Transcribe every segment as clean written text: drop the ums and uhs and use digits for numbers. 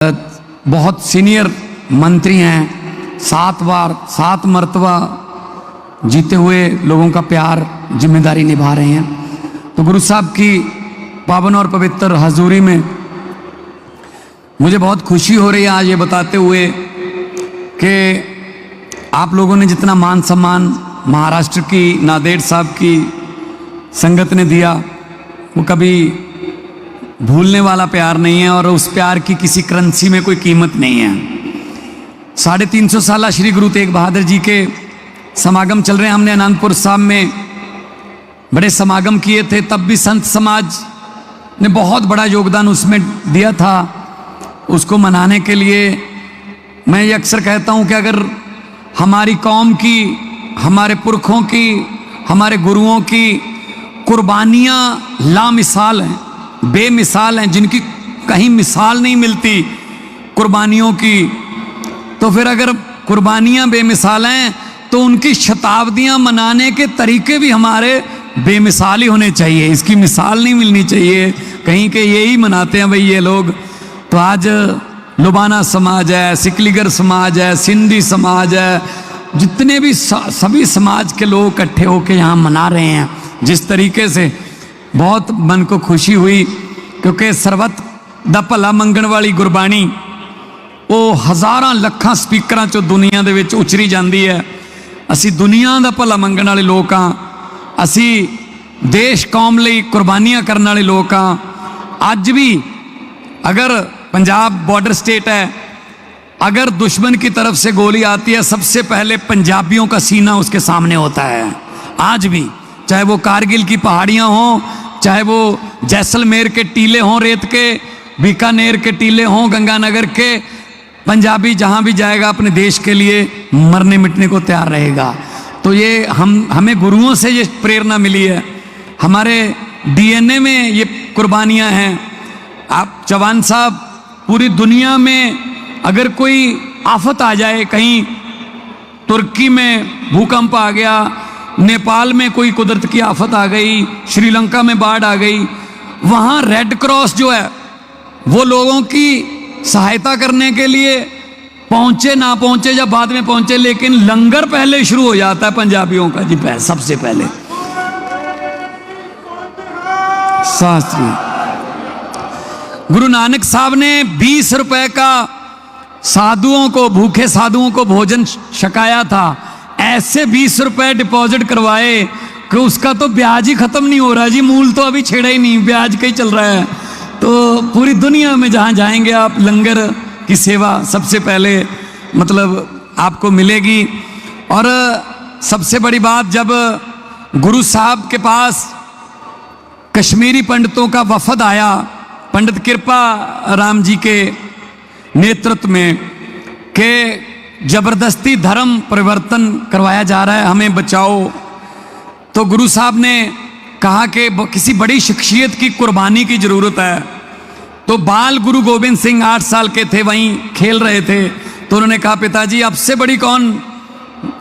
बहुत सीनियर मंत्री हैं, 7 बार 7 मरतबा जीते हुए लोगों का प्यार जिम्मेदारी निभा रहे हैं। तो गुरु साहब की पावन और पवित्र हजूरी में मुझे बहुत खुशी हो रही है आज ये बताते हुए कि आप लोगों ने जितना मान सम्मान महाराष्ट्र की नांदेड़ साहब की संगत ने दिया वो कभी भूलने वाला प्यार नहीं है और उस प्यार की किसी करेंसी में कोई कीमत नहीं है। 350 साल श्री गुरु तेग बहादुर जी के समागम चल रहे हैं। हमने आनंदपुर साहब में बड़े समागम किए थे, तब भी संत समाज ने बहुत बड़ा योगदान उसमें दिया था। उसको मनाने के लिए मैं ये अक्सर कहता हूँ कि अगर हमारी कौम की, हमारे पुरखों की, हमारे गुरुओं की कुर्बानियाँ लामिसाल हैं, बेमिसाल हैं, जिनकी कहीं मिसाल नहीं मिलती कुर्बानियों की, तो फिर अगर कुर्बानियाँ बेमिसाल हैं तो उनकी शताब्दियाँ मनाने के तरीके भी हमारे बेमिसाल ही होने चाहिए। इसकी मिसाल नहीं मिलनी चाहिए कहीं के यही मनाते हैं भाई ये लोग। तो आज लुबाना समाज है, सिकलीगर समाज है, सिंधी समाज है, जितने भी सभी समाज के लोग इकट्ठे होकर यहाँ मना रहे हैं जिस तरीके से, बहुत मन को खुशी हुई। क्योंकि सरबत दा भला मंगण वाली गुरबाणी वो हज़ारां लखां स्पीकरां चों दुनिया दे विच उचरी जाती है। असी दुनिया दा भला मंगण वाले लोग हाँ, असी देश कौम लई कुर्बानियां करने वाले लोग हाँ। अज भी अगर पंजाब बॉर्डर स्टेट है, अगर दुश्मन की तरफ से गोली आती है सबसे पहले पंजाबियों का सीना उसके सामने होता है। आज भी चाहे वो कारगिल की पहाड़ियाँ हों, चाहे वो जैसलमेर के टीले हों रेत के, बीकानेर के टीले हों, गंगानगर के, पंजाबी जहाँ भी जाएगा अपने देश के लिए मरने मिटने को तैयार रहेगा। तो ये हमें गुरुओं से ये प्रेरणा मिली है, हमारे डीएनए में ये कुर्बानियाँ हैं। आप जवान साहब, पूरी दुनिया में अगर कोई आफत आ जाए, कहीं तुर्की में भूकंप आ गया, नेपाल में कोई कुदरत की आफत आ गई, श्रीलंका में बाढ़ आ गई, वहाँ रेड क्रॉस जो है वो लोगों की सहायता करने के लिए पहुँचे ना पहुँचे या बाद में पहुँचे, लेकिन लंगर पहले शुरू हो जाता है पंजाबियों का जी, सबसे पहले। शास्त्री गुरु नानक साहब ने 20 रुपए का साधुओं को, भूखे साधुओं को भोजन छकाया था। ऐसे 20 रुपए डिपॉजिट करवाए कि उसका तो ब्याज ही खत्म नहीं हो रहा जी, मूल तो अभी छेड़ा ही नहीं, ब्याज का ही चल रहा है। तो पूरी दुनिया में जहाँ जाएंगे आप, लंगर की सेवा सबसे पहले मतलब आपको मिलेगी। और सबसे बड़ी बात, जब गुरु साहब के पास कश्मीरी पंडितों का वफद आया, पंडित कृपा राम जी के नेतृत्व में, के जबरदस्ती धर्म परिवर्तन करवाया जा रहा है, हमें बचाओ, तो गुरु साहब ने कहा कि किसी बड़ी शख्सियत की कुर्बानी की ज़रूरत है। तो बाल गुरु गोविंद सिंह 8 साल के थे, वहीं खेल रहे थे, तो उन्होंने कहा पिताजी अब से बड़ी कौन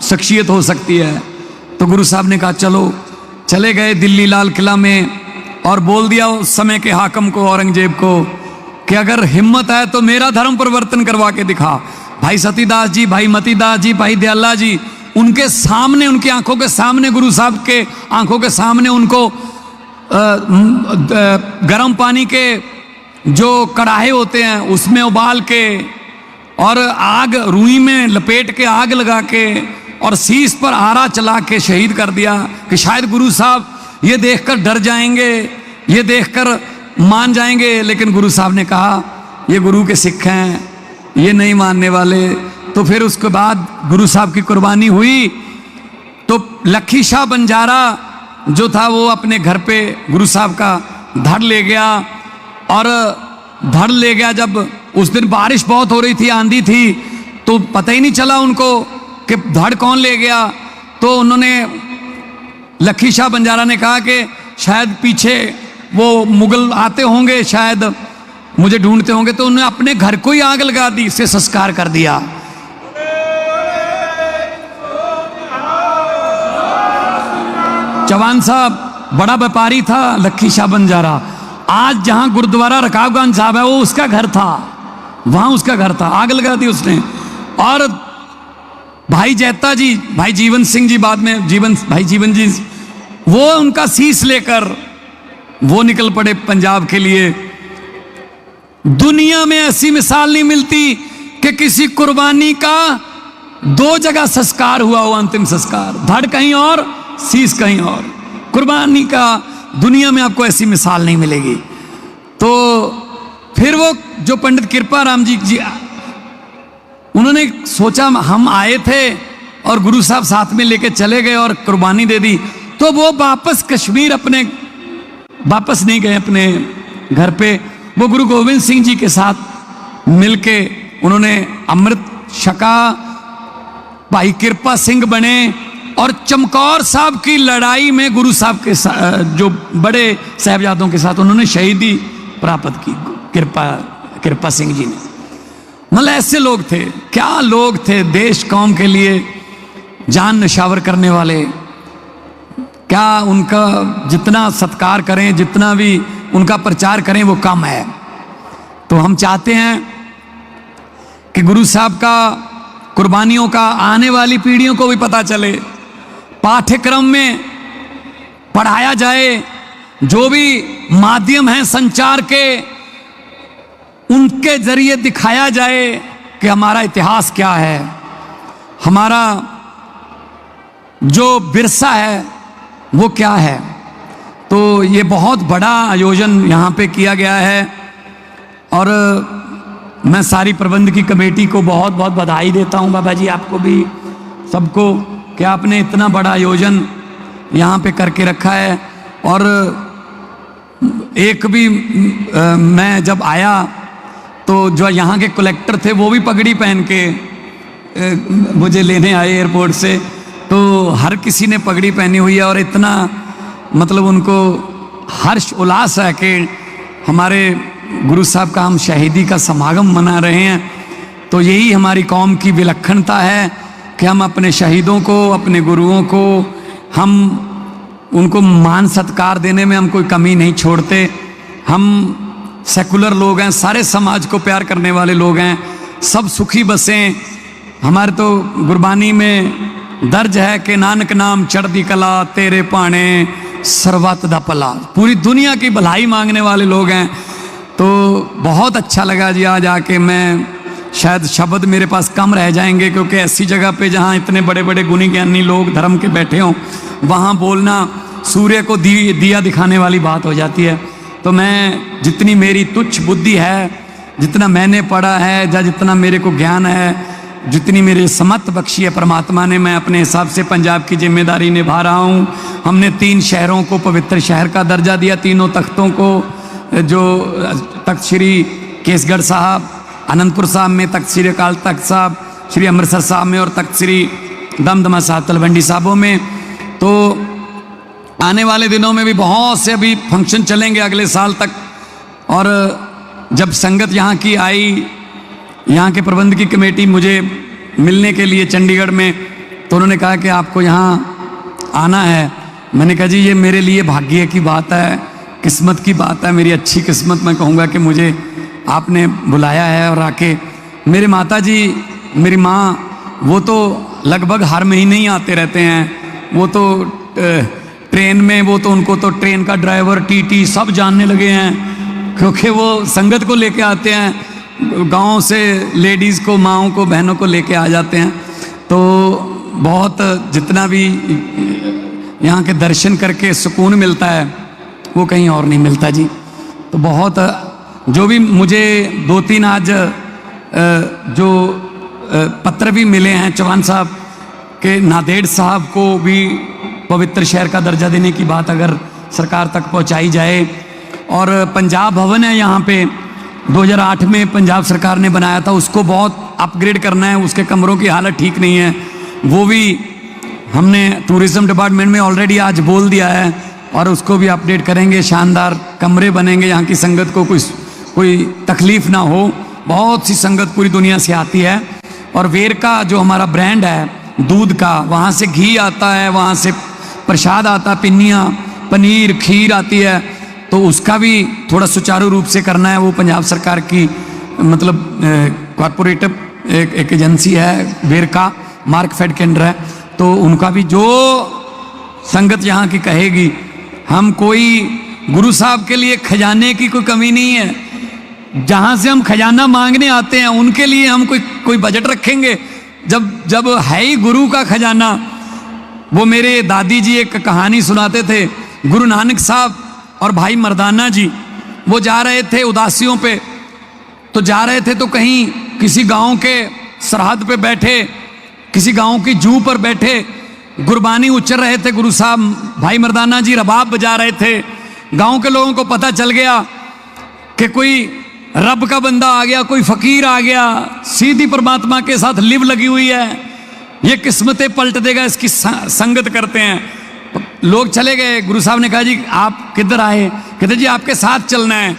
शख्सियत हो सकती है। तो गुरु साहब ने कहा चलो, चले गए दिल्ली लाल किला में और बोल दिया उस समय के हाकम को, औरंगजेब को, कि अगर हिम्मत है तो मेरा धर्म परिवर्तन करवा के दिखा। भाई सतीदास जी, भाई मतीदास जी, भाई दयाला जी, उनके सामने, उनकी आंखों के सामने, गुरु साहब के आंखों के सामने उनको गर्म पानी के जो कढ़ाई होते हैं उसमें उबाल के और आग रुई में लपेट के आग लगा के और शीश पर आरा चला के शहीद कर दिया कि शायद गुरु साहब ये देखकर डर जाएंगे, ये देखकर मान जाएंगे। लेकिन गुरु साहब ने कहा ये गुरु के सिख हैं, ये नहीं मानने वाले। तो फिर उसके बाद गुरु साहब की कुर्बानी हुई तो लखी शाह बंजारा जो था वो अपने घर पे गुरु साहब का धड़ ले गया। और धड़ ले गया, जब उस दिन बारिश बहुत हो रही थी, आंधी थी, तो पता ही नहीं चला उनको कि धड़ कौन ले गया। तो उन्होंने, लखी शाह बंजारा ने कहा कि शायद पीछे वो मुगल आते होंगे, शायद मुझे ढूंढते होंगे, तो उन्होंने अपने घर को ही आग लगा दी, इससे संस्कार कर दिया। चौहान साहब बड़ा व्यापारी था, लखी शाह बंजारा। आज जहां गुरुद्वारा रकाबगंज साहब है वो उसका घर था। वहां उसका घर था, आग लगा दी उसने। और भाई जैता जी, भाई जीवन सिंह जी, बाद में भाई जीवन जी, वो उनका शीश लेकर वो निकल पड़े पंजाब के लिए। दुनिया में ऐसी मिसाल नहीं मिलती कि किसी कुर्बानी का 2 जगह संस्कार हुआ हो, अंतिम संस्कार, धड़ कहीं और शीश कहीं और। कुर्बानी का दुनिया में आपको ऐसी मिसाल नहीं मिलेगी। तो फिर वो जो पंडित कृपाराम जी उन्होंने सोचा, हम आए थे और गुरु साहब साथ में लेके चले गए और कुर्बानी दे दी, तो वो वापस कश्मीर वापस नहीं गए अपने घर पे। वो गुरु गोविंद सिंह जी के साथ मिलके उन्होंने अमृत छका, भाई कृपा सिंह बने और चमकौर साहब की लड़ाई में गुरु साहब के साथ, जो बड़े साहबजादों के साथ उन्होंने शहीदी प्राप्त की, कृपा सिंह जी ने। मतलब ऐसे लोग थे, क्या लोग थे, देश कौम के लिए जान नशावर करने वाले। क्या उनका जितना सत्कार करें, जितना भी उनका प्रचार करें वो कम है। तो हम चाहते हैं कि गुरु साहब का, कुर्बानियों का आने वाली पीढ़ियों को भी पता चले, पाठ्यक्रम में पढ़ाया जाए, जो भी माध्यम हैं संचार के उनके जरिए दिखाया जाए कि हमारा इतिहास क्या है, हमारा जो विरसा है वो क्या है। तो ये बहुत बड़ा आयोजन यहाँ पे किया गया है और मैं सारी प्रबंध की कमेटी को बहुत बहुत बधाई देता हूँ, बाबा जी आपको भी, सबको, कि आपने इतना बड़ा आयोजन यहाँ पे करके रखा है। और एक भी मैं जब आया तो जो यहाँ के कलेक्टर थे वो भी पगड़ी पहन के मुझे लेने आए एयरपोर्ट से, तो हर किसी ने पगड़ी पहनी हुई है और इतना मतलब उनको हर्ष उल्लास है कि हमारे गुरु साहब का हम शहीदी का समागम मना रहे हैं। तो यही हमारी कौम की विलक्षणता है कि हम अपने शहीदों को, अपने गुरुओं को, हम उनको मान सत्कार देने में हम कोई कमी नहीं छोड़ते। हम सेकुलर लोग हैं, सारे समाज को प्यार करने वाले लोग हैं, सब सुखी बसें। हमारे तो गुरबानी में दर्ज है कि नानक नाम चढ़दी कला, तेरे पाने सर्वत दा भला। पूरी दुनिया की भलाई मांगने वाले लोग हैं। तो बहुत अच्छा लगा जी आज आके। मैं शायद शब्द मेरे पास कम रह जाएंगे, क्योंकि ऐसी जगह पे जहाँ इतने बड़े बड़े गुणी ज्ञानी लोग धर्म के बैठे हों, वहाँ बोलना सूर्य को दिया दिखाने वाली बात हो जाती है। तो मैं, जितनी मेरी तुच्छ बुद्धि है, जितना मैंने पढ़ा है, या जितना मेरे को ज्ञान है, जितनी मेरे समत बख्शी है परमात्मा ने, मैं अपने हिसाब से पंजाब की जिम्मेदारी निभा रहा हूँ। हमने 3 शहरों को पवित्र शहर का दर्जा दिया, तीनों तख्तों को, जो तख्त श्री केसगढ़ साहब, आनंदपुर साहब में तख्त श्री अकाल तख्त साहब, श्री अमृतसर साहब में, और तख्त श्री दमदमा साहब तलवंडी साहबों में। तो आने वाले दिनों में भी बहुत से अभी फंक्शन चलेंगे अगले साल तक। और जब संगत यहाँ की आई, यहाँ के प्रबंध की कमेटी मुझे मिलने के लिए चंडीगढ़ में, तो उन्होंने कहा कि आपको यहाँ आना है। मैंने कहा जी ये मेरे लिए भाग्य की बात है, किस्मत की बात है, मेरी अच्छी किस्मत मैं कहूँगा कि मुझे आपने बुलाया है। और आके मेरे माता जी, मेरी माँ, वो तो लगभग हर महीने ही आते रहते हैं। वो तो ट्रेन में, वो तो उनको तो ट्रेन का ड्राइवर, टीटी सब जानने लगे हैं, क्योंकि वो संगत को लेके आते हैं, गांव से लेडीज़ को, माँओं को, बहनों को लेके आ जाते हैं। तो बहुत, जितना भी यहाँ के दर्शन करके सुकून मिलता है वो कहीं और नहीं मिलता जी। तो बहुत, जो भी मुझे 2-3 आज जो पत्र भी मिले हैं चौहान साहब के, नांदेड़ साहब को भी पवित्र शहर का दर्जा देने की बात अगर सरकार तक पहुंचाई जाए। और पंजाब भवन है यहाँ पे, 2008 में पंजाब सरकार ने बनाया था, उसको बहुत अपग्रेड करना है, उसके कमरों की हालत ठीक नहीं है। वो भी हमने टूरिज़्म डिपार्टमेंट में ऑलरेडी आज बोल दिया है और उसको भी अपडेट करेंगे। शानदार कमरे बनेंगे, यहाँ की संगत को कोई तकलीफ़ ना हो। बहुत सी संगत पूरी दुनिया से आती है। और वेरका जो हमारा ब्रांड है दूध का, वहाँ से घी आता है, वहाँ से प्रसाद आता, पिन्नियाँ, पनीर, खीर आती है। तो उसका भी थोड़ा सुचारू रूप से करना है, वो पंजाब सरकार की मतलब कॉरपोरेटिव एक एजेंसी है वेरका मार्कफेड के अंडर है, तो उनका भी जो संगत यहाँ की कहेगी, हम कोई गुरु साहब के लिए खजाने की कोई कमी नहीं है। जहाँ से हम खजाना मांगने आते हैं उनके लिए हम कोई बजट रखेंगे? जब है ही गुरु का खजाना। वो मेरे दादी जी एक कहानी सुनाते थे, गुरु नानक साहब और भाई मर्दाना जी वो जा रहे थे उदासियों पे, तो जा रहे थे तो कहीं किसी गांव के सरहद पे बैठे, किसी गांव की जू पर बैठे गुरबानी उच्चर रहे थे गुरु साहब। भाई मर्दाना जी रबाब बजा रहे थे। गांव के लोगों को पता चल गया कि कोई रब का बंदा आ गया, कोई फकीर आ गया, सीधी परमात्मा के साथ लिव लगी हुई है, ये किस्मतें पलट देगा, इसकी संगत करते हैं। लोग चले गए। गुरु साहब ने कहा जी आप किधर आए? कहते जी आपके साथ चलना है।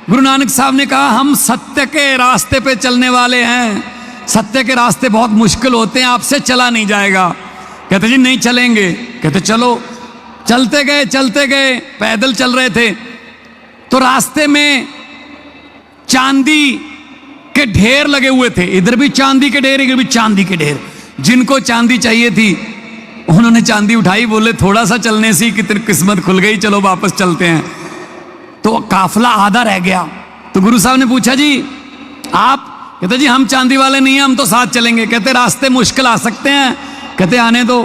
गुरु नानक साहब ने कहा हम सत्य के रास्ते पे चलने वाले हैं, सत्य के रास्ते बहुत मुश्किल होते हैं, आपसे चला नहीं जाएगा। कहते जी नहीं चलेंगे। कहते चलो। चलते गए पैदल चल रहे थे, तो रास्ते में चांदी के ढेर लगे हुए थे, इधर भी चांदी के ढेर, इधर भी चांदी के ढेर। जिनको चांदी चाहिए थी उन्होंने चांदी उठाई, बोले थोड़ा सा चलने से कितनी किस्मत खुल गई, चलो वापस चलते हैं। तो काफिला आधा रह गया। तो गुरु साहब ने पूछा जी आप? कहते जी हम चांदी वाले नहीं हैं, हम तो साथ चलेंगे। कहते रास्ते मुश्किल आ सकते हैं। कहते आने दो।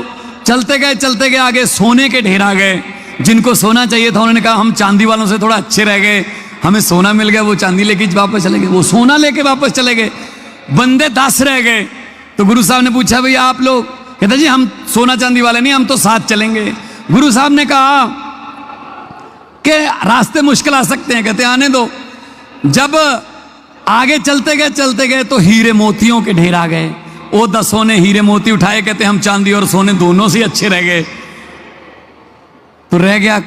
चलते गए आगे सोने के ढेर आ गए। जिनको सोना चाहिए था उन्होंने कहा हम चांदी वालों से थोड़ा अच्छे रह गए, हमें सोना मिल गया, वो चांदी लेके वापस चले गए, वो सोना लेके वापस चले गए। बंदे 10 रह गए। तो गुरु साहब ने पूछा भैया आप लोग? कहते जी हम सोना चांदी वाले नहीं, हम तो साथ चलेंगे। गुरु साहब ने कहा कि रास्ते मुश्किल आ सकते हैं। कहते आने दो। जब आगे चलते गए तो हीरे मोतियों के ढेर आ गए। वो 10 ने हीरे मोती उठाए। कहते हम चांदी और सोने दोनों से अच्छे रह गए। तो रह गया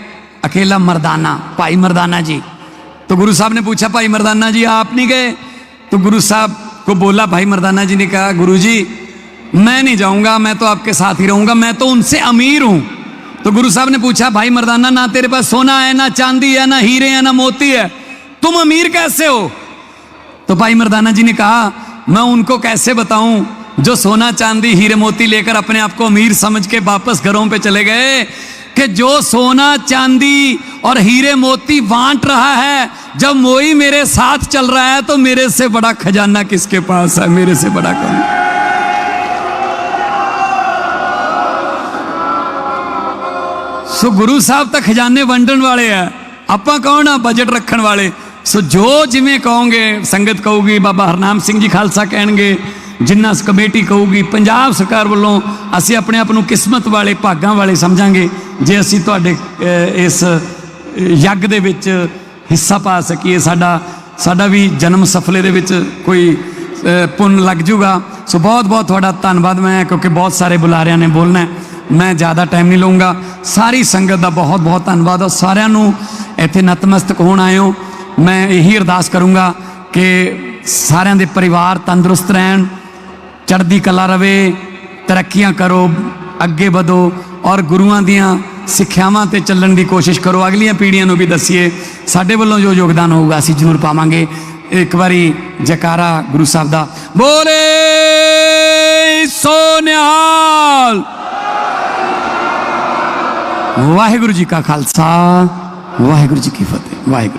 अकेला मर्दाना, भाई मर्दाना जी। तो गुरु साहब ने पूछा भाई मर्दाना जी आप नहीं गए? तो गुरु साहब को बोला, भाई मर्दाना जी ने कहा गुरु जी मैं नहीं जाऊंगा, मैं तो आपके साथ ही रहूंगा, मैं तो उनसे अमीर हूं। तो गुरु साहब ने पूछा भाई मर्दाना ना तेरे पास सोना है, ना चांदी है, ना हीरे है, ना मोती है, तुम अमीर कैसे हो? तो भाई मर्दाना जी ने कहा मैं उनको कैसे बताऊं जो सोना चांदी हीरे मोती लेकर अपने आप को अमीर समझ के वापस घरों पे चले गए, कि जो सोना चांदी और हीरे मोती बांट रहा है, जब मोई मेरे साथ चल रहा है तो मेरे से बड़ा खजाना किसके पास है, मेरे से बड़ा कौन? सो गुरु साहब तो खजाने वंडन वाले है, ਆਪਾਂ कौन आ बजट रखन वाले। सो जो जिमें कहोगे, संगत कहूगी, बाबा हरनाम सिंह जी खालसा कहणगे, जिन्ना कमेटी कहूगी, पंजाब सरकार वालों असी अपने आप को किस्मत वाले भागां वाले समझांगे जे असी तुहाडे इस यज्ञ दे विच हिस्सा पा सकीए, साडा भी जन्म सफले दे विच कोई पुण्य लग जूगा। सो बहुत बहुत तुहाडा धन्नवाद। मैं क्योंकि बहुत सारे बुलारियां ने बोलना है, मैं ज़्यादा टाइम नहीं लूँगा। सारी संगत का बहुत बहुत धन्नवाद और सारिਆਂ ਨੂੰ ਇੱਥੇ ਨਤਮਸਤਕ ਹੋਣ ਆਇਓ। मैं यही अरदास करूँगा कि सारिਆਂ ਦੇ परिवार तंदुरुस्त रहन, चढ़दी कला रवे, तरक्कियां करो, अगे बढ़ो और गुरुआं दियां सिक्ख्यावां ते चलण की कोशिश करो। अगलियां पीढ़ियां नूं भी दसीए, साडे वल्लों जो योगदान होगा असीं जरूर पावांगे। एक बारी जयकारा गुरु साहब दा बोले सो निहाल। वाहिगुरु जी का खालसा, वाहिगुरु जी की फतेह। वाहिगुरु।